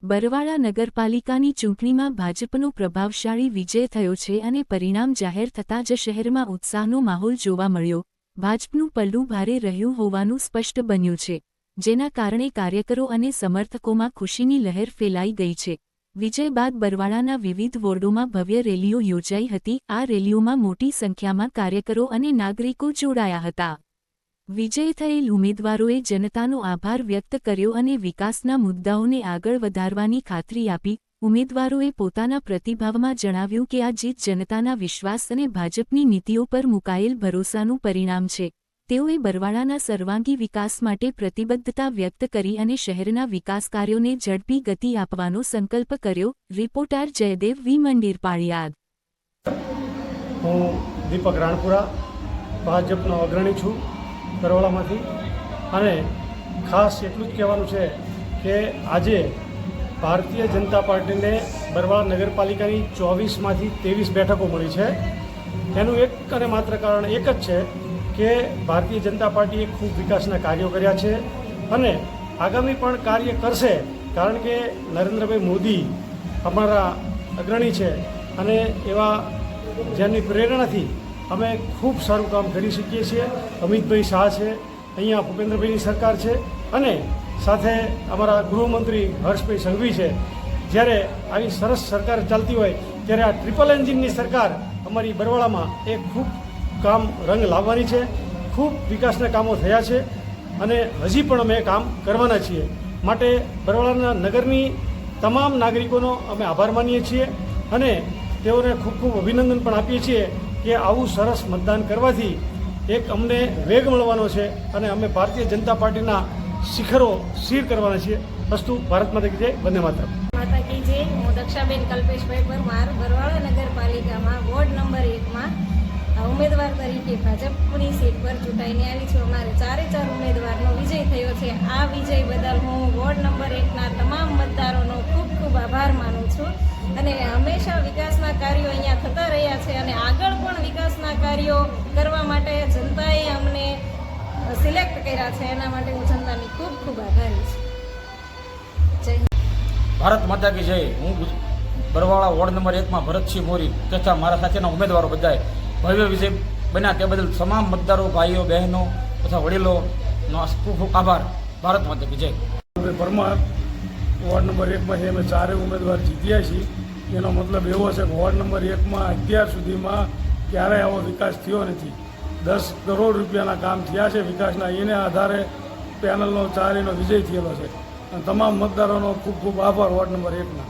બરવાળા નગરપાલિકાની ચૂંટણીમાં ભાજપનો પ્રભાવશાળી વિજય થયો છે અને પરિણામ જાહેર થતાં જ શહેરમાં ઉત્સાહનો માહોલ જોવા મળ્યો। ભાજપનું પલ્લું ભારે રહ્યું હોવાનું સ્પષ્ટ બન્યું છે, જેના કારણે કાર્યકરો અને સમર્થકોમાં ખુશીની લહેર ફેલાઈ ગઈ છે। વિજય બાદ બરવાળાના વિવિધ વોર્ડોમાં ભવ્ય રેલીઓ યોજાઈ હતી। આ રેલીઓમાં મોટી સંખ્યામાં કાર્યકરો અને નાગરિકો જોડાયા હતા। વિજય થયેલ ઉમેદવારોએ જનતાનો આભાર વ્યક્ત કર્યો અને વિકાસના મુદ્દાઓને આગળ વધારવાની ખાતરી આપી। ઉમેદવારોએ પોતાના પ્રતિભાવમાં જણાવ્યું કે આ જીત જનતાના વિશ્વાસ અને ભાજપની નીતિઓ પર મુકાયેલ ભરોસાનું પરિણામ છે। તેઓએ બરવાળાના સર્વાંગી વિકાસ માટે પ્રતિબદ્ધતા વ્યક્ત કરી અને શહેરના વિકાસ કાર્યોને ઝડપી ગતિ આપવાનો સંકલ્પ કર્યો। રિપોર્ટર જયદેવ વી મંદિર પાળિયાદ। હું દીપક રાણપુરા ભાજપનો અગ્રણી છું બરવાળામાંથી, અને ખાસ એટલું જ કહેવાનું છે કે આજે ભારતીય જનતા પાર્ટીને બરવાળા નગરપાલિકાની 24માંથી 23 બેઠકો મળી છે। એનું એક અને માત્ર કારણ એક જ છે કે ભારતીય જનતા પાર્ટીએ ખૂબ વિકાસના કાર્યો કર્યા છે અને આગામી પણ કાર્ય કરશે, કારણ કે નરેન્દ્રભાઈ મોદી અમારા અગ્રણી છે અને એવા જેમની પ્રેરણાથી અમે ખૂબ સારું કામ કરી શકીએ છીએ। અમિતભાઈ શાહ છે, અહીંયા ભૂપેન્દ્રભાઈની સરકાર છે અને સાથે અમારા ગૃહમંત્રી હર્ષભાઈ સંઘવી છે। જ્યારે આવી સરસ સરકાર ચાલતી હોય ત્યારે આ ટ્રિપલ એન્જિનની સરકાર અમારી બરવાળામાં એ ખૂબ કામ રંગ લાવવાની છે। ખૂબ વિકાસના કામો થયા છે અને હજી પણ અમે કામ કરવાના છીએ। માટે બરવાળાના નગરની તમામ નાગરિકોનો અમે આભાર માનીએ છીએ અને તેઓને ખૂબ ખૂબ અભિનંદન પણ આપીએ છીએ કે આવું સરસ મતદાન કરવાથી એક અમને વેગ મળવાનો છે અને અમે ભારતીય જનતા પાર્ટીના શિખરો સર કરવાના છીએ। અસ્તુ ભારત માતા કી જય, વંદે માતરમ। માતા કી જય। હું દક્ષાબેન કલ્પેશભાઈ પરમાર બરવાળા નગરપાલિકામાં વોર્ડ નંબર 1માં ઉમેદવાર તરીકે ભાજપની સીટ પર ચૂંટાઈને આવી છું। અમારે 4 ઉમેદવારનો વિજય થયો છે। આ વિજય બદલ હું વોર્ડ નંબર 1ના તમામ મતદારોનો ખૂબ ખૂબ આભાર માનું છું અને હંમેશા વિકાસના કાર્યો અહીંયા થતા રહ્યા છે અને આગળ પણ વિકાસના કાર્યો કરવા માટે જનતાએ અમને સિલેક્ટ કર્યા છે। એના માટે હું જનતાની ખૂબ ખૂબ આભારી છું। જય ભારત માતા કી જય। હું બરવાળા વોર્ડ નંબર 1માં ભરતસિંહ મોરી તથા મારા સાથેના ઉમેદવારો બધાએ ભવ્ય વિજય બન્યા તે બદલ તમામ મતદારો, ભાઈઓ, બહેનો તથા વડીલોનો ખૂબ ખૂબ આભાર। ભારત માતા કી જય। પરમાર વોર્ડ નંબર 1માંથી અમે 4 ઉમેદવાર જીત્યા છીએ। એનો મતલબ એવો છે કે વોર્ડ નંબર 1માં અત્યાર સુધીમાં ક્યારેય આવો વિકાસ થયો નથી। 10 કરોડ રૂપિયાના કામ થયા છે વિકાસના, એને આધારે પેનલનો 4 વિજય થયેલો છે અને તમામ મતદારોનો ખૂબ ખૂબ આભાર વોર્ડ નંબર 1ના।